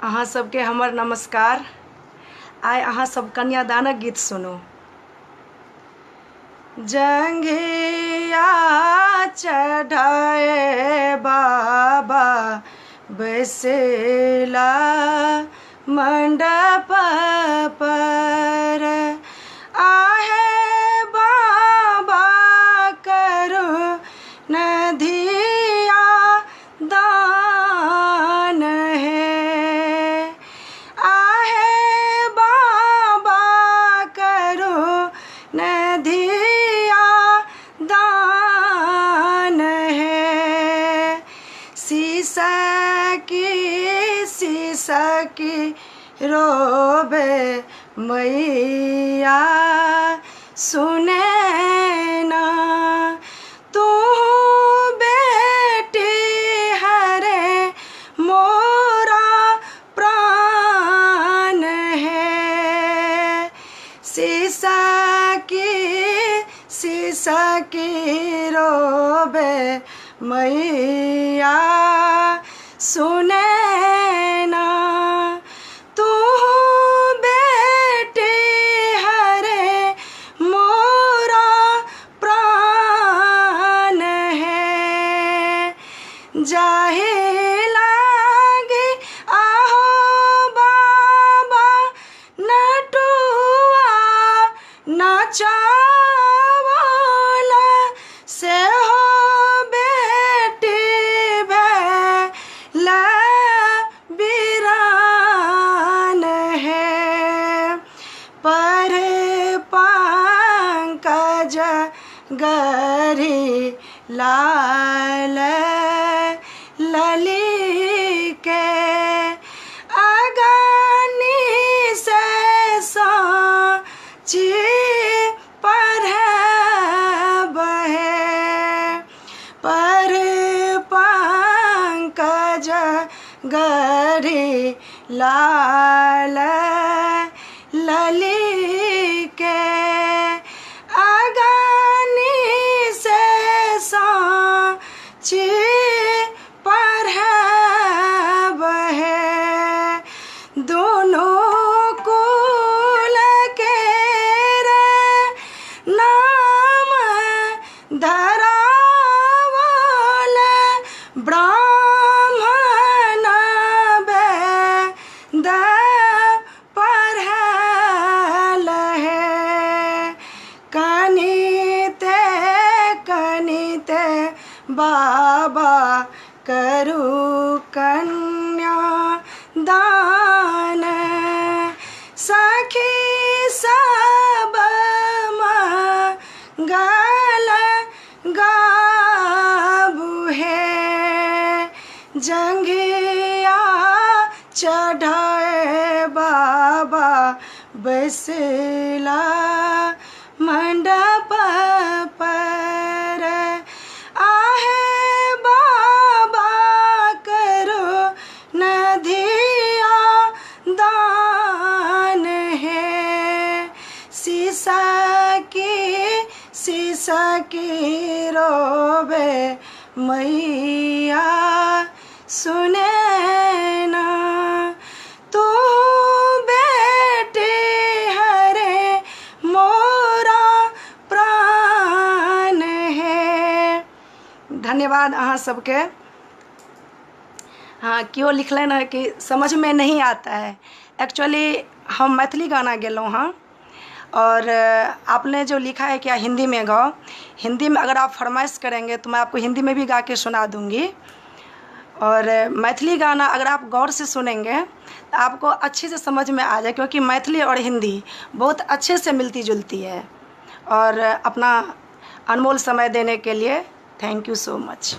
अहाँ सबके हमर नमस्कार। आइ अहाँ सब कन्यादानक गीत सुनू। जंघिया चढ़ाए बाबा बैसेला मंडप पर, आहे बाबा करो नदिया दान है, आहे बाबा करो नदिया दान है। शीशा की रोबे मैया सुने ना, तू बेटी हरे मोरा प्राण है। शीशा की रोबे मैया सुने ना, तू बेटी हरे मोरा प्राण है। जाहे लागे आहो बाबा नटुआ नाचा से हो बेटी भैला बीरान है। पर पंकज गरी लाल लली के अगनी से साची पर पंकज गरी लाल लली के अगनी से साची पर है। दोनों कुल के नाम धरा ब्राह्मण वेद पढ़ल है। कनिते बाबा करू कन्या दान, सखी सब मंगल गाबू है। जंघिया चढ़ाए बाबा बैसेला मंडप पर, आहे बाबा करो नदिया दान है। शीशा की रोबे मैया सुने ना, तू बेटी हरे मोरा प्राण है। धन्यवाद अहाँ सबके। हाँ, क्यों लिखलन है कि समझ में नहीं आता है। एक्चुअली हम मैथिली गाना गेलहुँ हाँ, और आपने जो लिखा है क्या हिंदी में गाओ। हिंदी में अगर आप फरमाइश करेंगे तो मैं आपको हिंदी में भी गा के सुना दूंगी। और मैथिली गाना अगर आप गौर से सुनेंगे तो आपको अच्छे से समझ में आ जाए, क्योंकि मैथिली और हिंदी बहुत अच्छे से मिलती जुलती है। और अपना अनमोल समय देने के लिए थैंक यू सो मच।